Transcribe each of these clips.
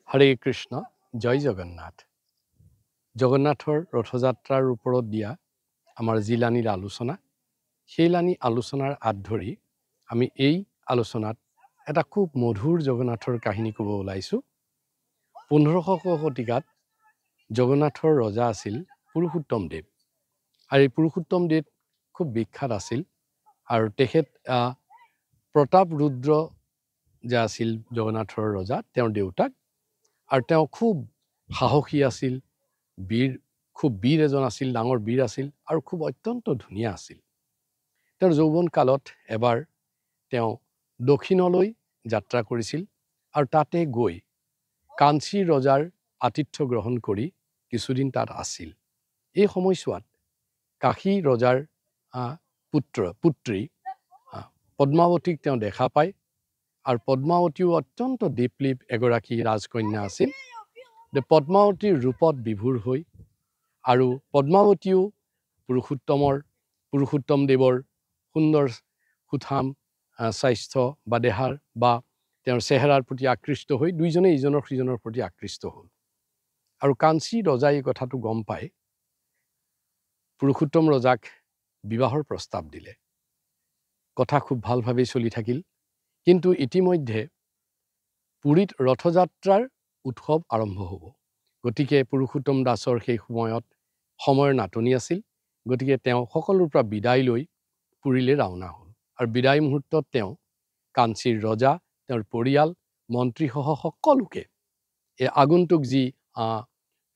হৰে কৃষ্ণ জয় জগন্নাথ জগন্নাথৰ ৰথযাত্ৰাৰ ওপৰত দিয়া আমাৰ যি লানিৰ আলোচনা সেই লানি আলোচনাৰ আঁত ধৰি আমি এই আলোচনাত এটা খুব মধুৰ জগন্নাথৰ কাহিনী ক'ব ওলাইছোঁ 1500 শতিকাত জগন্নাথৰ ৰজা আছিল পুৰুষোত্তম দেৱ আৰু এই পুৰুষোত্তম দেৱ খুব বিখ্যাত আছিল আৰু তেখেত প্ৰতাপ ৰুদ্ৰ যে আছিল জগন্নাথৰ ৰজা তেওঁৰ দেউতাক আৰু তেওঁ খুব সাহসী আছিল খুব বীৰ এজন আছিল ডাঙৰ বীৰ আছিল আৰু খুব অত্যন্ত ধুনীয়া আছিল তেওঁৰ যৌৱন কালত এবাৰ তেওঁ দক্ষিণলৈ যাত্ৰা কৰিছিল আৰু তাতে গৈ কাঞ্চী ৰজাৰ আতিথ্য গ্ৰহণ কৰি কিছুদিন তাত আছিল এই সময়ছোৱাত কাশী ৰজাৰ পুত্ৰী পদ্মাৱতীক তেওঁ দেখা পায় আৰু পদ্মাৱতীও অত্যন্ত দীপলীপ এগৰাকী ৰাজকন্যা আছিল পদ্মাৱতীৰ ৰূপত বিভোৰ হৈ আৰু পদ্মাৱতীও পুৰুষোত্তম দেৱৰ সুন্দৰ সুঠাম স্বাস্থ্য বা দেহাৰ বা তেওঁৰ চেহেৰাৰ প্ৰতি আকৃষ্ট হৈ দুইজনে ইজনৰ সিজনৰ প্ৰতি আকৃষ্ট হ'ল আৰু কাঞ্চী ৰজাই এই কথাটো গম পায় পুৰুষোত্তম ৰজাক বিবাহৰ প্ৰস্তাৱ দিলে কথা খুব ভালভাৱে চলি থাকিল কিন্তু ইতিমধ্যে পুৰীত ৰথযাত্ৰাৰ উৎসৱ আৰম্ভ হ'ব গতিকে পুৰুষোত্তম দাসৰ সেই সময়ৰ নাটনি আছিল গতিকে তেওঁ সকলোৰ পৰা বিদায় লৈ পুৰীলৈ ৰাওনা হ'ল আৰু বিদায় মুহূৰ্তত তেওঁ কাঞ্চীৰ ৰজা তেওঁৰ পৰিয়াল মন্ত্ৰীসহ সকলোকে এই আগন্তুক যি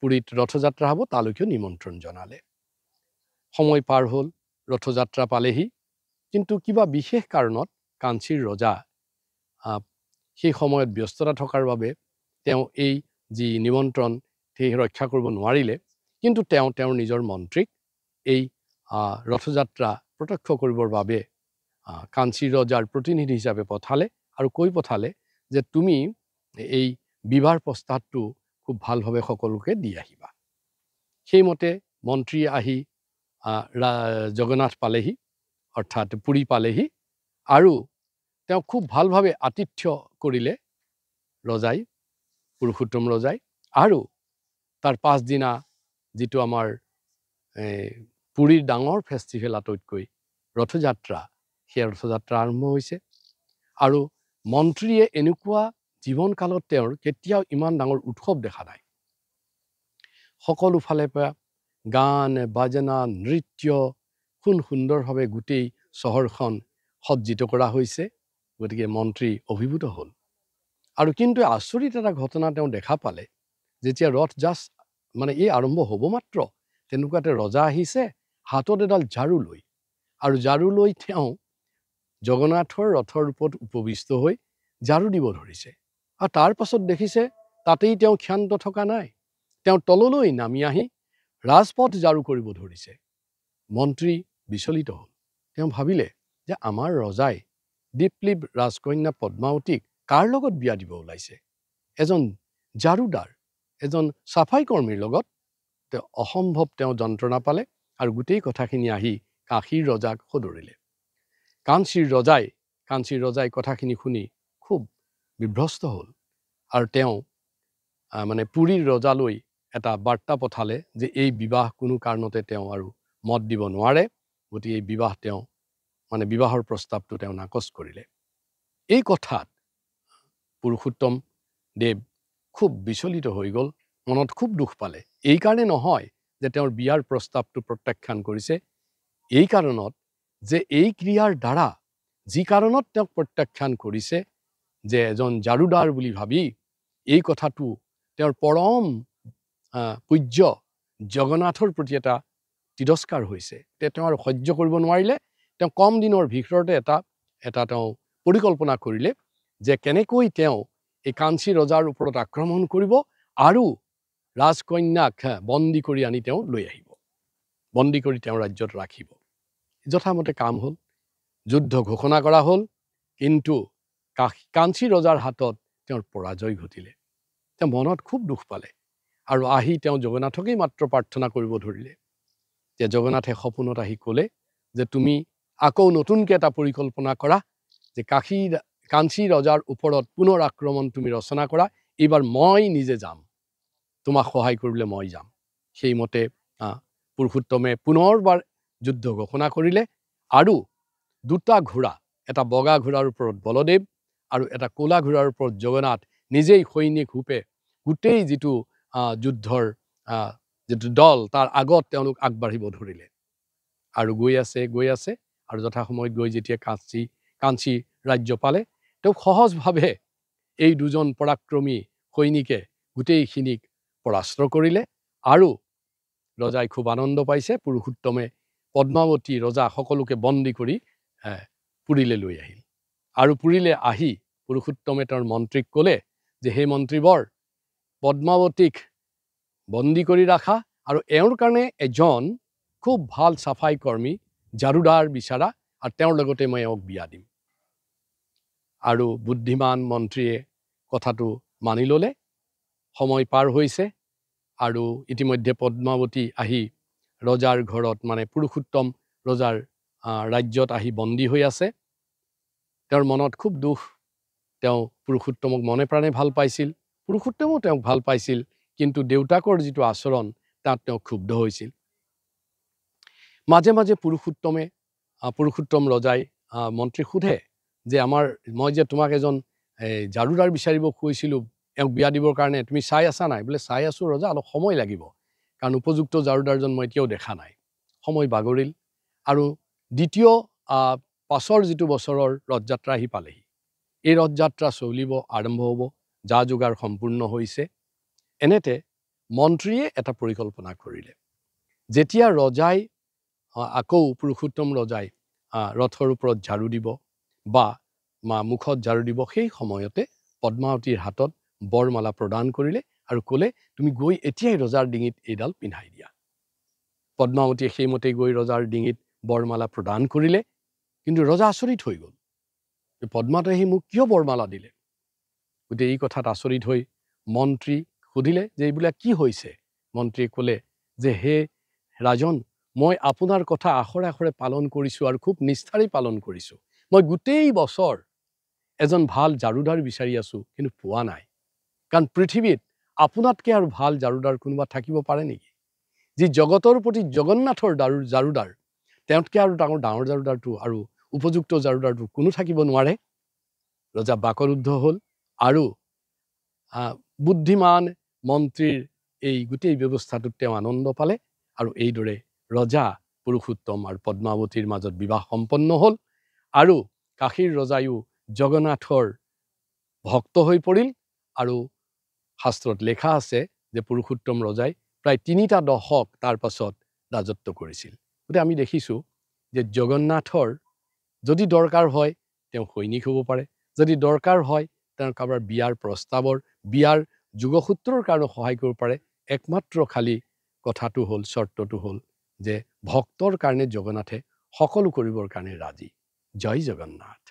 পুৰীত ৰথযাত্ৰা হ'ব তালৈকে নিমন্ত্ৰণ জনালে সময় পাৰ হ'ল ৰথযাত্ৰা পালেহি কিন্তু কিবা বিশেষ কাৰণত কাঞ্চীৰ ৰজা সেই সময়ত ব্যস্ততা থকাৰ বাবে তেওঁ এই যি নিমন্ত্ৰণ সেই ৰক্ষা কৰিব নোৱাৰিলে কিন্তু তেওঁৰ নিজৰ মন্ত্ৰীক এই ৰথযাত্ৰা প্ৰত্যক্ষ কৰিবৰ বাবে কাঞ্চী ৰজাৰ প্ৰতিনিধি হিচাপে পঠালে আৰু কৈ পঠালে যে তুমি এই বিবাহ প্ৰস্তাৱটো খুব ভালভাৱে সকলোকে দি আহিবা সেইমতে মন্ত্ৰী আহি জগন্নাথ পালেহি অৰ্থাৎ পুৰী পালেহি আৰু তেওঁ খুব ভালভাৱে আতিথ্য কৰিলে ৰজাই পুৰুষোত্তম ৰজাই আৰু তাৰ পাছদিনা যিটো আমাৰ পুৰীৰ ডাঙৰ ফেষ্টিভেল আটাইতকৈ ৰথযাত্ৰা সেই ৰথযাত্ৰা আৰম্ভ হৈছে আৰু মন্ত্ৰীয়ে এনেকুৱা জীৱনকালত তেওঁৰ কেতিয়াও ইমান ডাঙৰ উৎসৱ দেখা নাই সকলো ফালে পৰা গান বাজনা নৃত্য সুন্দৰভাৱে গোটেই চহৰখন সজ্জিত কৰা হৈছে গতিকে মন্ত্ৰী অভিভূত হ'ল আৰু কিন্তু আচৰিত এটা ঘটনা তেওঁ দেখা পালে যেতিয়া ৰথ জাষ্ট এই আৰম্ভ হ'ব মাত্ৰ তেনেকুৱাতে ৰজা আহিছে হাতত এডাল ঝাৰু লৈ আৰু ঝাৰু লৈ তেওঁ জগন্নাথৰ ৰথৰ ওপৰত উপবিষ্ট হৈ ঝাৰু দিব ধৰিছে আৰু তাৰ পাছত দেখিছে তাতেই তেওঁ ক্ষান্ত থকা নাই তেওঁ তললৈ নামি আহি ৰাজপথ ঝাৰু কৰিব ধৰিছে মন্ত্ৰী বিচলিত হ'ল তেওঁ ভাবিলে যে আমাৰ ৰজাই দীপলীপ ৰাজকন্যা পদ্মাৱতীক কাৰ লগত বিয়া দিব ওলাইছে এজন ঝাৰুদাৰ এজন চাফাই কৰ্মীৰ লগত তেওঁ অসম্ভৱ তেওঁ যন্ত্ৰণা পালে আৰু গোটেই কথাখিনি আহি কাশীৰ ৰজাক সদৰিলে কাঞ্চীৰ ৰজাই কথাখিনি শুনি খুব বিভ্ৰস্ত হ'ল আৰু তেওঁ পুৰীৰ ৰজালৈ এটা বাৰ্তা পঠালে যে এই বিবাহ কোনো কাৰণতে তেওঁ আৰু মত দিব নোৱাৰে গতিকে এই বিবাহ তেওঁ বিবাহৰ প্ৰস্তাৱটো তেওঁ নাকচ কৰিলে এই কথাত পুৰুষোত্তম দেৱ খুব বিচলিত হৈ গ'ল মনত খুব দুখ পালে এই কাৰণে নহয় যে তেওঁৰ বিয়াৰ প্ৰস্তাৱটো প্ৰত্যাখ্যান কৰিছে এই কাৰণত যে এই ক্ৰিয়াৰ দ্বাৰা যি কাৰণত তেওঁক প্ৰত্যাখ্যান কৰিছে যে এজন ঝাৰুদাৰ বুলি ভাবি এই কথাটো তেওঁৰ পৰম পূজ্য জগন্নাথৰ প্ৰতি এটা তিৰস্কাৰ হৈছে তেওঁ আৰু সহ্য কৰিব নোৱাৰিলে তেওঁ কম দিনৰ ভিতৰতে এটা তেওঁ পৰিকল্পনা কৰিলে যে কেনেকৈ তেওঁ এই কাঞ্চী ৰজাৰ ওপৰত আক্ৰমণ কৰিব আৰু ৰাজকন্যাক বন্দী কৰি আনি তেওঁ লৈ আহিব বন্দী কৰি তেওঁ ৰাজ্যত ৰাখিব যথামতে কাম হ'ল যুদ্ধ ঘোষণা কৰা হ'ল কিন্তু কাঞ্চী ৰজাৰ হাতত তেওঁৰ পৰাজয় ঘটিলে তেওঁ মনত খুব দুখ পালে আৰু আহি তেওঁ জগন্নাথকেই মাত্ৰ প্ৰাৰ্থনা কৰিব ধৰিলে যে জগন্নাথে সপোনত আহি ক'লে যে তুমি আকৌ নতুনকৈ এটা পৰিকল্পনা কৰা যে কাঞ্চী ৰজাৰ ওপৰত পুনৰ আক্ৰমণ তুমি ৰচনা কৰা এইবাৰ মই নিজে যাম, তোমাক সহায় কৰিবলৈ মই যাম। সেইমতে পুৰুষোত্তমে পুনৰবাৰ যুদ্ধ ঘোষণা কৰিলে আৰু দুটা ঘোঁৰা, এটা বগা ঘোঁৰাৰ ওপৰত বলদেৱ আৰু এটা ক'লা ঘোঁৰাৰ ওপৰত জগন্নাথ নিজেই সৈনিক ৰূপে গোটেই যিটো যুদ্ধৰ যিটো দল তাৰ আগত তেওঁলোক আগবাঢ়িব ধৰিলে আৰু গৈ আছে আৰু যথাসময়ত গৈ যেতিয়া কাঞ্চী ৰাজ্য পালে, তেওঁ সহজভাৱে এই দুজন পৰাক্ৰমী সৈনিকে গোটেইখিনিক পৰাস্ত কৰিলে আৰু ৰজাই খুব আনন্দ পাইছে। পুৰুষোত্তমে পদ্মাৱতী ৰজা সকলোকে বন্দী কৰি পুৰীলৈ লৈ আহিল আৰু পুৰীলৈ আহি পুৰুষোত্তমে তেওঁৰ মন্ত্ৰীক ক'লে যে হে মন্ত্ৰীবৰ, পদ্মাৱতীক বন্দী কৰি ৰাখা আৰু এওঁৰ কাৰণে এজন খুব ভাল চাফাই কৰ্মী জাৰুদাৰ বিচাৰা আৰু তেওঁৰ লগতে মই এওঁক বিয়া দিম। আৰু বুদ্ধিমান মন্ত্ৰীয়ে কথাটো মানি ল'লে। সময় পাৰ হৈছে আৰু ইতিমধ্যে পদ্মাৱতী আহি ৰজাৰ ঘৰত মানে পুৰুষোত্তম ৰজাৰ ৰাজ্যত আহি বন্দী হৈ আছে। তেওঁৰ মনত খুব দুখ। তেওঁ পুৰুষোত্তমক মনে প্ৰাণে ভাল পাইছিল, পুৰুষোত্তমো তেওঁক ভাল পাইছিল, কিন্তু দেউতাকৰ যিটো আচৰণ তাত তেওঁ ক্ষুব্ধ হৈছিল। মাজে মাজে পুৰুষোত্তম ৰজাই মন্ত্ৰীক সোধে যে মই যে তোমাক এজন জাৰুদাৰ বিচাৰিব কৈছিলোঁ এওঁক বিয়া দিবৰ কাৰণে, তুমি চাই আছা নাই? বোলে চাই আছোঁ ৰজা, অলপ সময় লাগিব, কাৰণ উপযুক্ত জাৰুদাৰজন মই এতিয়াও দেখা নাই। সময় বাগৰিল আৰু দ্বিতীয় পাছৰ যিটো বছৰৰ ৰথযাত্ৰা আহি পালেহি। এই ৰথযাত্ৰা আৰম্ভ হ'ব, যা যোগাৰ সম্পূৰ্ণ হৈছে। এনেতে মন্ত্ৰীয়ে এটা পৰিকল্পনা কৰিলে। যেতিয়া ৰজাই আকৌ পুৰুষোত্তম ৰজাই ৰথৰ ওপৰত ঝাৰু দিব বা মুখত ঝাৰু দিব, সেই সময়তে পদ্মাৱতীৰ হাতত বৰমালা প্ৰদান কৰিলে আৰু ক'লে, তুমি গৈ এতিয়াই ৰজাৰ ডিঙিত এইডাল পিন্ধাই দিয়া। পদ্মাৱতীয়ে সেইমতে গৈ ৰজাৰ ডিঙিত বৰমালা প্ৰদান কৰিলে। কিন্তু ৰজা আচৰিত হৈ গ'ল, পদ্মাৱতীয়ে সি মোক কিয় বৰমালা দিলে? গতিকে এই কথাত আচৰিত হৈ মন্ত্ৰী সুধিলে যে এইবিলাক কি হৈছে? মন্ত্ৰীয়ে ক'লে যে হে ৰাজন, মই আপোনাৰ কথা আখৰে আখৰে পালন কৰিছোঁ আৰু খুব নিষ্ঠাৰে পালন কৰিছোঁ। মই গোটেই বছৰ এজন ভাল জাৰুদাৰ বিচাৰি আছোঁ, কিন্তু পোৱা নাই। কাৰণ পৃথিৱীত আপোনাতকৈ আৰু ভাল জাৰুদাৰ কোনোবা থাকিব পাৰে নেকি? যি জগতৰ প্ৰতি জগন্নাথৰ জাৰুদাৰ, তেওঁতকৈ আৰু ডাঙৰ জাৰুদাৰটো আৰু উপযুক্ত জাৰুদাৰটো কোনো থাকিব নোৱাৰে। ৰজা বাকৰুদ্ধ হ'ল আৰু বুদ্ধিমান মন্ত্ৰীৰ এই গোটেই ব্যৱস্থাটোত তেওঁ আনন্দ পালে আৰু এইদৰে ৰজা পুৰুষোত্তম আৰু পদ্মাৱতীৰ মাজত বিবাহ সম্পন্ন হ'ল আৰু কাশীৰ ৰজায়ো জগন্নাথৰ ভক্ত হৈ পৰিল। আৰু শাস্ত্ৰত লেখা আছে যে পুৰুষোত্তম ৰজাই প্ৰায় 3টা দশক তাৰ পাছত ৰাজত্ব কৰিছিল। গতিকে আমি দেখিছোঁ যে জগন্নাথৰ যদি দৰকাৰ হয় তেওঁ সৈনিক হ'ব পাৰে, যদি দৰকাৰ হয় তেওঁ কাৰোবাৰ বিয়াৰ যোগসূত্ৰৰ কাৰণে সহায় কৰিব পাৰে। একমাত্ৰ খালী কথাটো হ'ল, চৰ্তটো হ'ল যে ভক্তৰ কাৰণে জগন্নাথে সকলো কৰিবৰ কাৰণে ৰাজি। জয় জগন্নাথ।